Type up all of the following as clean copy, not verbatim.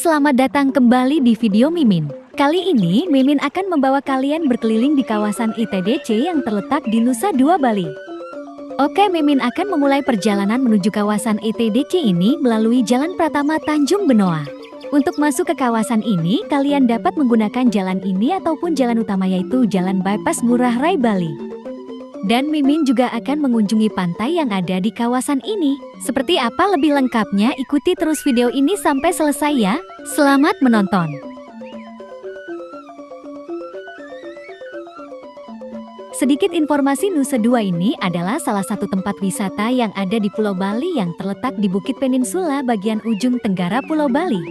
selamat datang kembali di video Mimin. Kali ini Mimin akan membawa kalian berkeliling di kawasan ITDC yang terletak di Nusa Dua, Bali. Oke, Mimin akan memulai perjalanan menuju kawasan ITDC ini melalui Jalan Pratama Tanjung Benoa. Untuk masuk ke kawasan ini, kalian dapat menggunakan jalan ini ataupun jalan utama yaitu Jalan Bypass Ngurah Rai, Bali. Dan Mimin juga akan mengunjungi pantai yang ada di kawasan ini. Seperti apa lebih lengkapnya, ikuti terus video ini sampai selesai ya. Selamat menonton. Sedikit informasi, Nusa Dua ini adalah salah satu tempat wisata yang ada di Pulau Bali yang terletak di Bukit Peninsula bagian ujung tenggara Pulau Bali.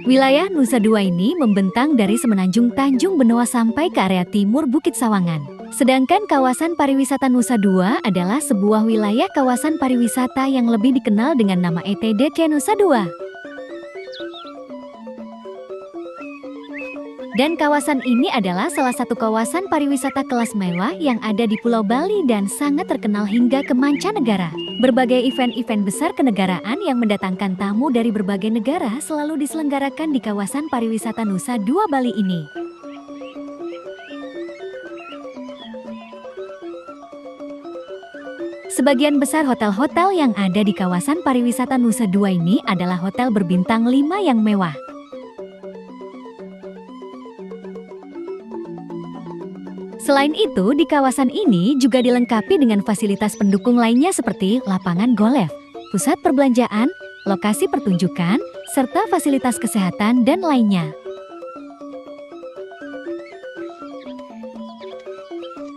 Wilayah Nusa Dua ini membentang dari semenanjung Tanjung Benoa sampai ke area timur Bukit Sawangan. Sedangkan kawasan pariwisata Nusa Dua adalah sebuah wilayah kawasan pariwisata yang lebih dikenal dengan nama ITDC Nusa Dua. Dan kawasan ini adalah salah satu kawasan pariwisata kelas mewah yang ada di Pulau Bali dan sangat terkenal hingga ke mancanegara. Berbagai event-event besar kenegaraan yang mendatangkan tamu dari berbagai negara selalu diselenggarakan di kawasan pariwisata Nusa Dua Bali ini. Sebagian besar hotel-hotel yang ada di kawasan pariwisata Nusa Dua ini adalah hotel berbintang 5 yang mewah. Selain itu, di kawasan ini juga dilengkapi dengan fasilitas pendukung lainnya seperti lapangan golf, pusat perbelanjaan, lokasi pertunjukan, serta fasilitas kesehatan dan lainnya.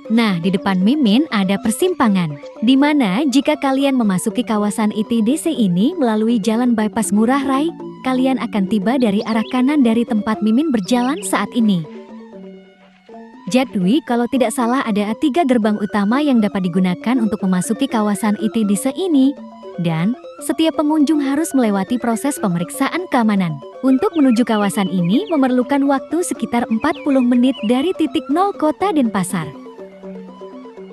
Nah, di depan Mimin ada persimpangan, di mana jika kalian memasuki kawasan ITDC ini melalui Jalan Bypass Ngurah Rai, kalian akan tiba dari arah kanan dari tempat Mimin berjalan saat ini. Jadi, kalau tidak salah ada 3 gerbang utama yang dapat digunakan untuk memasuki kawasan ITDC ini, dan setiap pengunjung harus melewati proses pemeriksaan keamanan. Untuk menuju kawasan ini memerlukan waktu sekitar 40 menit dari titik nol kota Denpasar.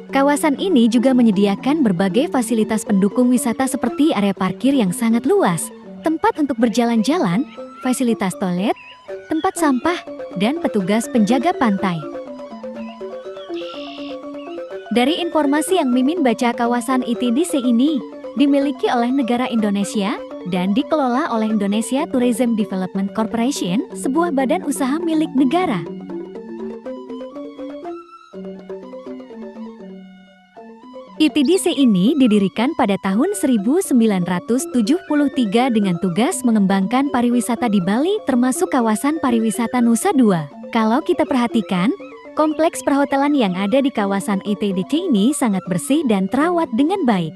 Kawasan ini juga menyediakan berbagai fasilitas pendukung wisata seperti area parkir yang sangat luas, tempat untuk berjalan-jalan, fasilitas toilet, tempat sampah, dan petugas penjaga pantai. Dari informasi yang Mimin baca, kawasan ITDC ini dimiliki oleh negara Indonesia dan dikelola oleh Indonesia Tourism Development Corporation, sebuah badan usaha milik negara. ITDC ini didirikan pada tahun 1973 dengan tugas mengembangkan pariwisata di Bali termasuk kawasan pariwisata Nusa Dua. Kalau kita perhatikan, kompleks perhotelan yang ada di kawasan ITDC ini sangat bersih dan terawat dengan baik.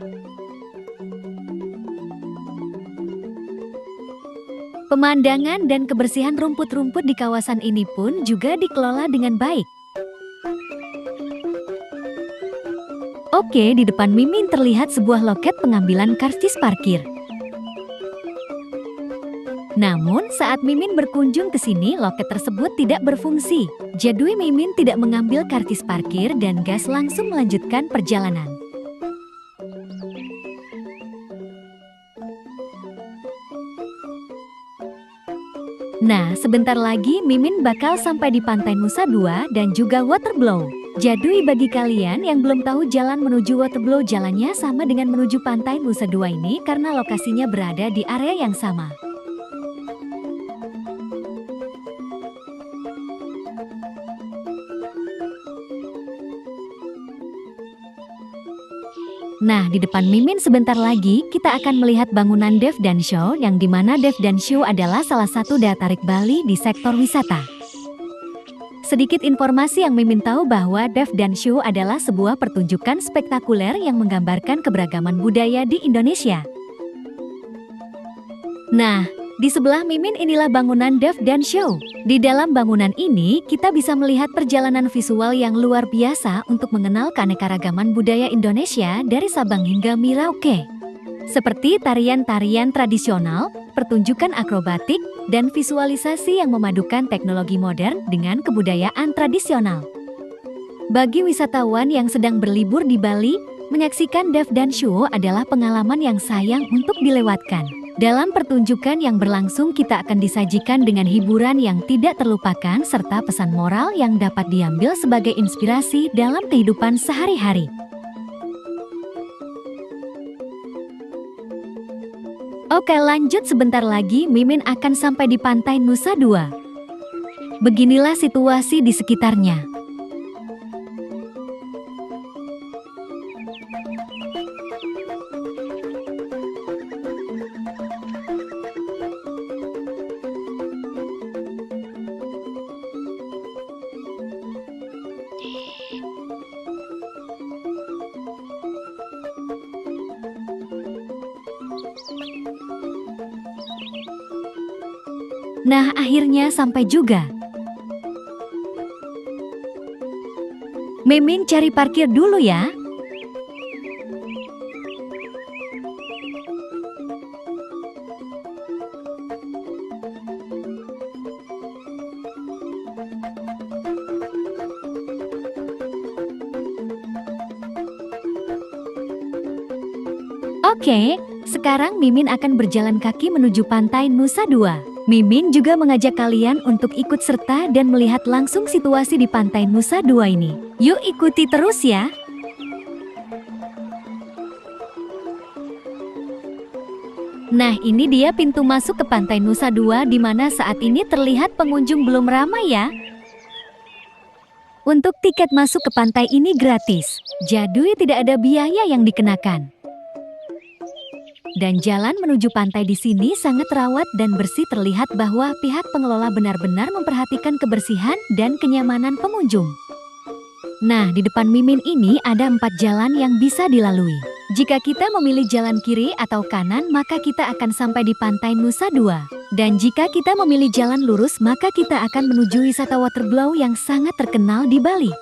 Pemandangan dan kebersihan rumput-rumput di kawasan ini pun juga dikelola dengan baik. Oke, di depan Mimin terlihat sebuah loket pengambilan karcis parkir. Namun, saat Mimin berkunjung ke sini, loket tersebut tidak berfungsi. Jadi Mimin tidak mengambil karcis parkir dan gas langsung melanjutkan perjalanan. Nah, sebentar lagi Mimin bakal sampai di pantai Nusa Dua dan juga Waterblow. Jadi bagi kalian yang belum tahu jalan menuju Waterblow, jalannya sama dengan menuju pantai Nusa Dua ini karena lokasinya berada di area yang sama. Nah, di depan Mimin sebentar lagi kita akan melihat bangunan Dev Dan Show, yang dimana Dev Dan Show adalah salah satu daya tarik Bali di sektor wisata. Sedikit informasi yang Mimin tahu bahwa Dev Dan Show adalah sebuah pertunjukan spektakuler yang menggambarkan keberagaman budaya di Indonesia. Nah, di sebelah Mimin inilah bangunan Dev Dan Show. Di dalam bangunan ini, kita bisa melihat perjalanan visual yang luar biasa untuk mengenal keanekaragaman budaya Indonesia dari Sabang hingga Merauke. Seperti tarian-tarian tradisional, pertunjukan akrobatik, dan visualisasi yang memadukan teknologi modern dengan kebudayaan tradisional. Bagi wisatawan yang sedang berlibur di Bali, menyaksikan Dev Dan Show adalah pengalaman yang sayang untuk dilewatkan. Dalam pertunjukan yang berlangsung kita akan disajikan dengan hiburan yang tidak terlupakan serta pesan moral yang dapat diambil sebagai inspirasi dalam kehidupan sehari-hari. Oke, lanjut, sebentar lagi Mimin akan sampai di pantai Nusa Dua. Beginilah situasi di sekitarnya. Nah, akhirnya sampai juga. Mimin cari parkir dulu ya. Oke, sekarang Mimin akan berjalan kaki menuju pantai Nusa Dua. Mimin juga mengajak kalian untuk ikut serta dan melihat langsung situasi di pantai Nusa Dua ini. Yuk ikuti terus ya. Nah, ini dia pintu masuk ke pantai Nusa Dua di mana saat ini terlihat pengunjung belum ramai ya. Untuk tiket masuk ke pantai ini gratis, jadi tidak ada biaya yang dikenakan. Dan jalan menuju pantai di sini sangat terawat dan bersih, terlihat bahwa pihak pengelola benar-benar memperhatikan kebersihan dan kenyamanan pengunjung. Nah, di depan Mimin ini ada 4 jalan yang bisa dilalui. Jika kita memilih jalan kiri atau kanan, maka kita akan sampai di pantai Nusa Dua. Dan jika kita memilih jalan lurus, maka kita akan menuju wisata waterblow yang sangat terkenal di Bali.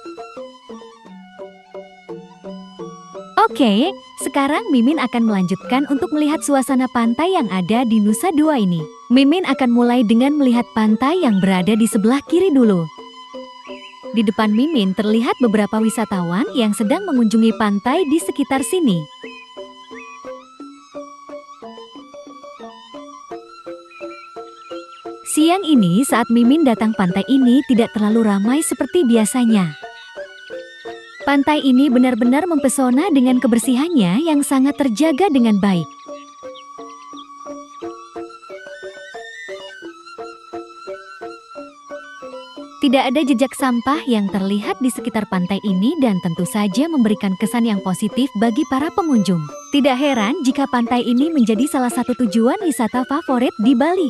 Oke, sekarang Mimin akan melanjutkan untuk melihat suasana pantai yang ada di Nusa Dua ini. Mimin akan mulai dengan melihat pantai yang berada di sebelah kiri dulu. Di depan Mimin terlihat beberapa wisatawan yang sedang mengunjungi pantai di sekitar sini. Siang ini saat Mimin datang, pantai ini tidak terlalu ramai seperti biasanya. Pantai ini benar-benar mempesona dengan kebersihannya yang sangat terjaga dengan baik. Tidak ada jejak sampah yang terlihat di sekitar pantai ini dan tentu saja memberikan kesan yang positif bagi para pengunjung. Tidak heran jika pantai ini menjadi salah satu tujuan wisata favorit di Bali.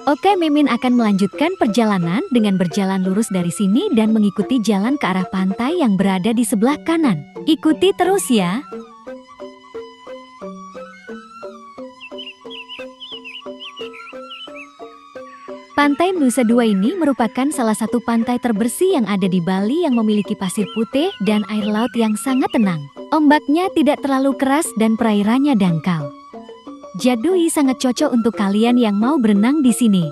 Oke, Mimin akan melanjutkan perjalanan dengan berjalan lurus dari sini dan mengikuti jalan ke arah pantai yang berada di sebelah kanan. Ikuti terus ya. Pantai Nusa Dua ini merupakan salah satu pantai terbersih yang ada di Bali yang memiliki pasir putih dan air laut yang sangat tenang. Ombaknya tidak terlalu keras dan perairannya dangkal. Jadi sangat cocok untuk kalian yang mau berenang di sini.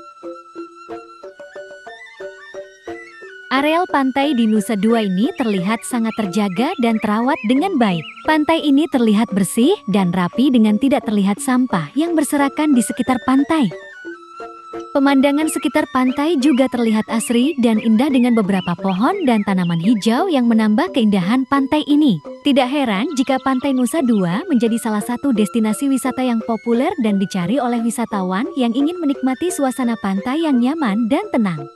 Areal pantai di Nusa Dua ini terlihat sangat terjaga dan terawat dengan baik. Pantai ini terlihat bersih dan rapi dengan tidak terlihat sampah yang berserakan di sekitar pantai. Pemandangan sekitar pantai juga terlihat asri dan indah dengan beberapa pohon dan tanaman hijau yang menambah keindahan pantai ini. Tidak heran jika pantai Nusa Dua menjadi salah satu destinasi wisata yang populer dan dicari oleh wisatawan yang ingin menikmati suasana pantai yang nyaman dan tenang.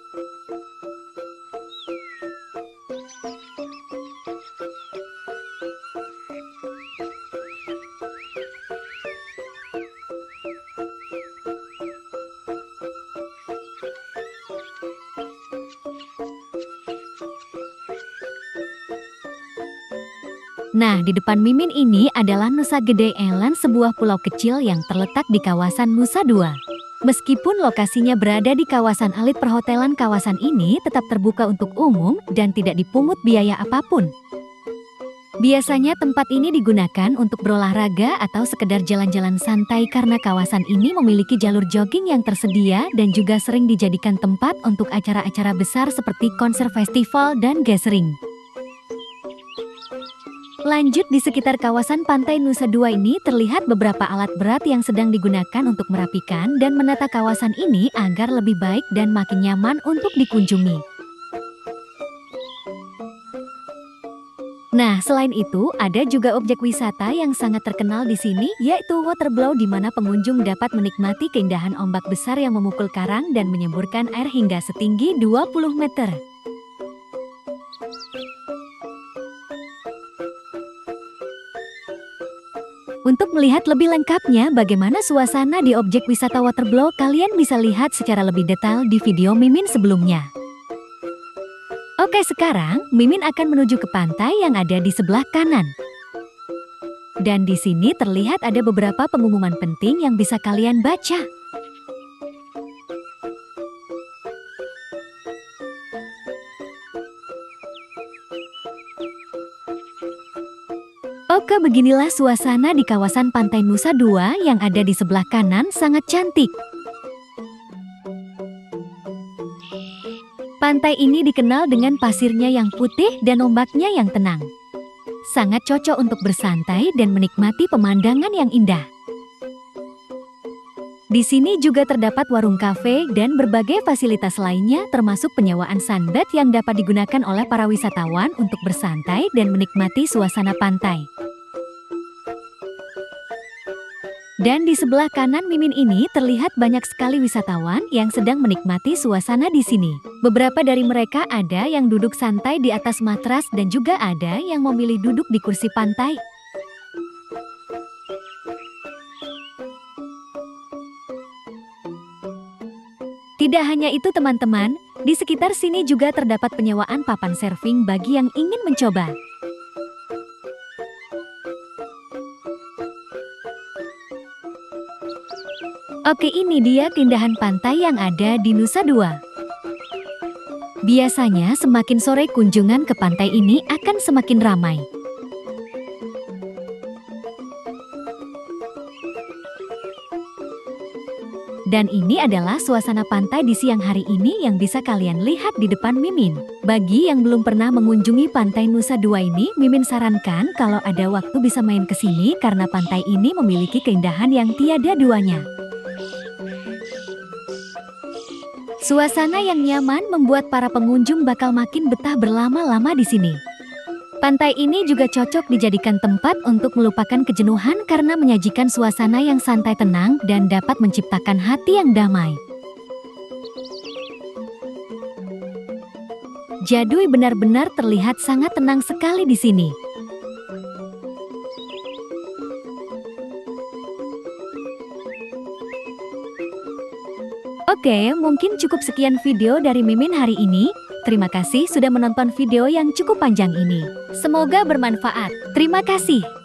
Nah, di depan Mimin ini adalah Nusa Gede Island, sebuah pulau kecil yang terletak di kawasan Nusa Dua. Meskipun lokasinya berada di kawasan elit perhotelan, kawasan ini tetap terbuka untuk umum dan tidak dipungut biaya apapun. Biasanya tempat ini digunakan untuk berolahraga atau sekedar jalan-jalan santai karena kawasan ini memiliki jalur jogging yang tersedia dan juga sering dijadikan tempat untuk acara-acara besar seperti konser, festival, dan gathering. Lanjut, di sekitar kawasan pantai Nusa Dua ini terlihat beberapa alat berat yang sedang digunakan untuk merapikan dan menata kawasan ini agar lebih baik dan makin nyaman untuk dikunjungi. Nah, selain itu, ada juga objek wisata yang sangat terkenal di sini, yaitu Waterblow, di mana pengunjung dapat menikmati keindahan ombak besar yang memukul karang dan menyemburkan air hingga setinggi 20 meter. Untuk melihat lebih lengkapnya bagaimana suasana di objek wisata Waterblow, kalian bisa lihat secara lebih detail di video Mimin sebelumnya. Oke, sekarang Mimin akan menuju ke pantai yang ada di sebelah kanan. Dan di sini terlihat ada beberapa pengumuman penting yang bisa kalian baca. Oke, beginilah suasana di kawasan pantai Nusa Dua yang ada di sebelah kanan, sangat cantik. Pantai ini dikenal dengan pasirnya yang putih dan ombaknya yang tenang. Sangat cocok untuk bersantai dan menikmati pemandangan yang indah. Di sini juga terdapat warung kafe dan berbagai fasilitas lainnya, termasuk penyewaan sunbed yang dapat digunakan oleh para wisatawan untuk bersantai dan menikmati suasana pantai. Dan di sebelah kanan Mimin ini terlihat banyak sekali wisatawan yang sedang menikmati suasana di sini. Beberapa dari mereka ada yang duduk santai di atas matras dan juga ada yang memilih duduk di kursi pantai. Tidak hanya itu teman-teman, di sekitar sini juga terdapat penyewaan papan surfing bagi yang ingin mencoba. Oke, ini dia keindahan pantai yang ada di Nusa Dua. Biasanya semakin sore kunjungan ke pantai ini akan semakin ramai. Dan ini adalah suasana pantai di siang hari ini yang bisa kalian lihat di depan Mimin. Bagi yang belum pernah mengunjungi pantai Nusa Dua ini, Mimin sarankan kalau ada waktu bisa main ke sini karena pantai ini memiliki keindahan yang tiada duanya. Suasana yang nyaman membuat para pengunjung bakal makin betah berlama-lama di sini. Pantai ini juga cocok dijadikan tempat untuk melupakan kejenuhan karena menyajikan suasana yang santai, tenang, dan dapat menciptakan hati yang damai. Jadui benar-benar terlihat sangat tenang sekali di sini. Oke, mungkin cukup sekian video dari Mimin hari ini. Terima kasih sudah menonton video yang cukup panjang ini. Semoga bermanfaat. Terima kasih.